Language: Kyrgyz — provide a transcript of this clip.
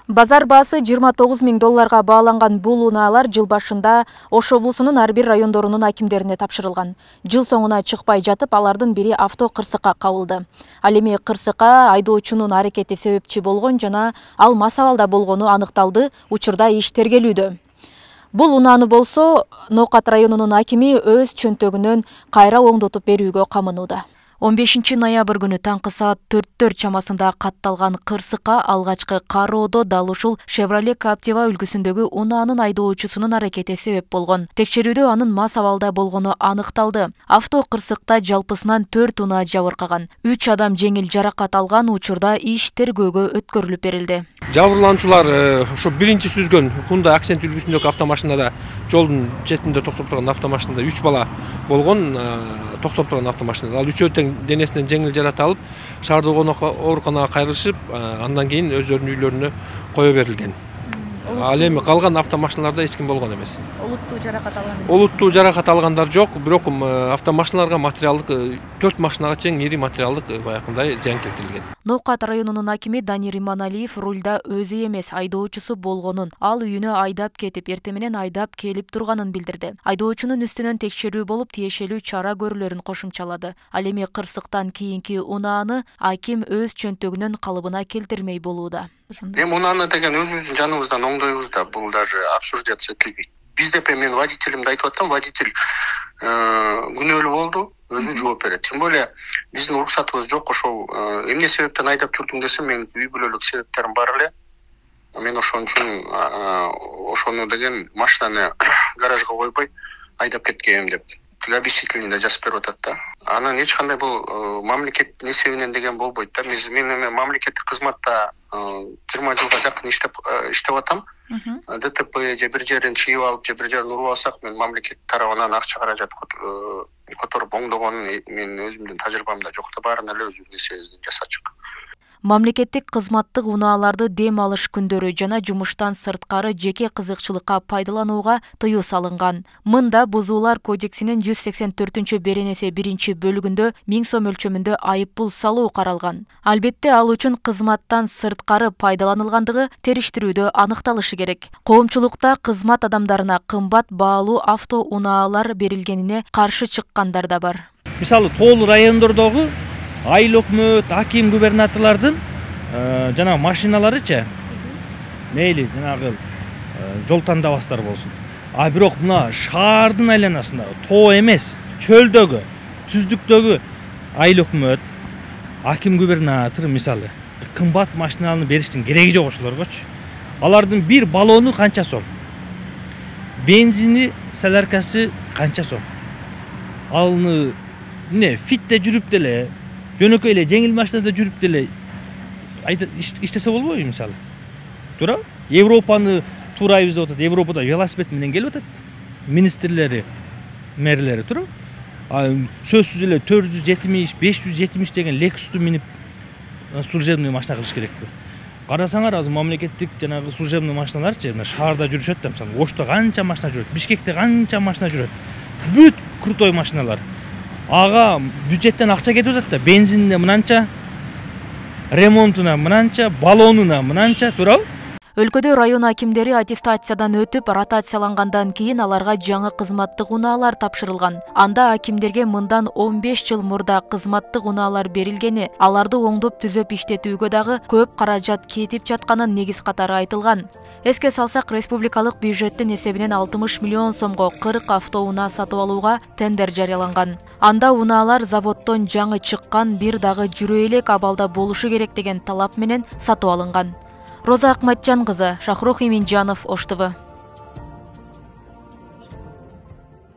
Базар баасы 29 000 долларга бааланган бул унаалар жыл башында Ош облусунун ар бир райондорунун акимдерине тапшырылган. Жыл соңуна чыкпай жатып, алардын бири авто кырсыкка кабылды. Ал эми кырсыкка айдоочунун аракети себепчи болгон жана ал мас абалда болгону аныкталды, учурда иш тергелүүдө. Бул унааны болсо Ноокат районунун акими өз чөнтөгүнөн кайра оңдотуп берүүгө камынууда. 15 ноябрь күнү таңкы саат 4 чамасында катталган кырсыкка алгачкы кароодо дал ушул Chevrolet Captiva үлгүсүндөгү унаанын айдоочусунун аракети себеп болгон. Текшерүүдө анын мас абалда болгону аныкталды. Авто кырсыкта жалпысынан 4 унаа жабыркаган. 3 адам жеңил жаракат алган, учурда иш тергөөгө өткөрүлүп берилди. Жабырлануучулар ошо биринчи сүзгөн Hyundai Accent үлгүсүндөгү автомашинада жолдун четинде токтоп турган автомашинада 3 бала болгон, токтоп турган автомашинада. Ал үчөө тең денесинен жеңил жаракат алып, шаардагы ооруканага кайрылышып, андан кийин өздөрүнүн үйлөрүнө кое берилген. Ал эми калган автомашиналарда эч ким болгон эмес. Олуттуу жаракат алган. Олуттуу жаракат алгандар жок, бирок автомашиналарга материалдык 4 машинага чейин ири материалдык баягындай зыян келтирилген. Ноокат районунун акими Данир Иманалиев рулда өзү эмес айдоочусу болгонун, ал үйүнө айдап кетип, эртең менен айдап келип турганын билдирди. Айдоочунун үстүнөн текшерүү болуп, тиешелүү чара көрүлөрүн кошумчалады. Ал эми кырсыктан кийинки унааны аким өз чөнтөгүнүн калыбына келтирмей болууда. Эми унааны деген өзүбүздүн жаныбыздан оңдойбуз да, бул даже обсуждация этилбейт. Биз деп мен водителимди айтып атам, водитель күнөөлүү болду, өзү жооп берет. Тем более биздин уруксатыбыз жок, ошол эмне себептен айдап жүрдүң десем, мен үй бүлөлүк себептерим бар эле. Мен ошон үчүн ошону деген машинаны гаражга койбой айдап кеткем деп объяснительный жазып берип атат да. Анан эч кандай бул мамлекет несебинен деген болбойт да. Мен эми мамлекеттик кызматта 20 жылга жакын иштеп атам. ДТП же бир жерин чыйып алып, же бир жерин уруп алсак, мен мамлекет тарабынан акча каражат которуп оңдогонун мен өзүмдүн тажрыйбамда жок да, баарын эле өзүбүздүн несебизден жасачык. Мамлекеттик кызматтык унааларды дем алыш күндөрү жана жумуштан сырткары жеке кызыкчылыкка пайдаланууга тыюу салынган. Мында бузуулар кодексинин 184 беренеси 1 бөлүгүндө 1000 сом өлчөмүндө айып пул салуу каралган. Албетте ал үчүн кызматтан сырткары пайдаланылгандыгы териштирүүдө аныкталышы керек. Коомчулукта кызмат адамдарына кымбат баалуу авто унаалар берилгенине каршы чыккандар да бар. Мисалы тоолуу райондордогу айыл өкмөт, аким, губернаторлордун жана машиналарычы мейли жанагы жол тандабастар болсун. А бирок мына шаардын айланасында тоо эмес, чөлдөгү, түздүктөгү айыл өкмөт, аким, губернатор мисалы кымбат машиналарды бериштин кереги жок ошолоргочу. Алардын бир баллону канча сом? Бензини, соляркасы канча сом? Алны фитте жүрүп деле, жөнөкөй эле жеңил машинада жүрүп деле иштесе болбойбу мисалы? Туура? Европаны туурайбыз деп атат. Европада велосипед менен келип атат. Министрлери, мэрлери, туура? Сөзсүз эле 470, 570 деген Lexus'ту минип служебный машина кылыш керекпи? Карасаңар, азыр мамлекеттик жанагы служебный машиналарчы, шаарда жүрүшөт да, мисалы, Ошто канча машина жүрөт, Бишкекте канча машина жүрөт. Бүт крутой машиналар. Ага бюджеттен акча кетип атат да, бензинине мынанча, ремонтуна мынанча, баллонуна мынанча, туурабы? Өлкөдө район акимдери аттестациядан өтүп, ротациялангандан кийин аларга жаңы кызматтык унаалар тапшырылган. Анда акимдерге мындан 15 жыл мурда кызматтык унаалар берилгени, аларды оңдоп түзөп иштетүүгө дагы көп каражат кетип жатканын негиз катары айтылган. Эске салсак, республикалык бюджеттин эсебинен 60 миллион сомго 40 автоунаа сатып алууга тендер жарыяланган. Анда унаалар заводдон жаңы чыккан, бир дагы жүрө элек абалда болушу керек деген талап менен сатып алынган. Роза Акматжан кызы, Шахрух Иминджанов, Ош ТВ.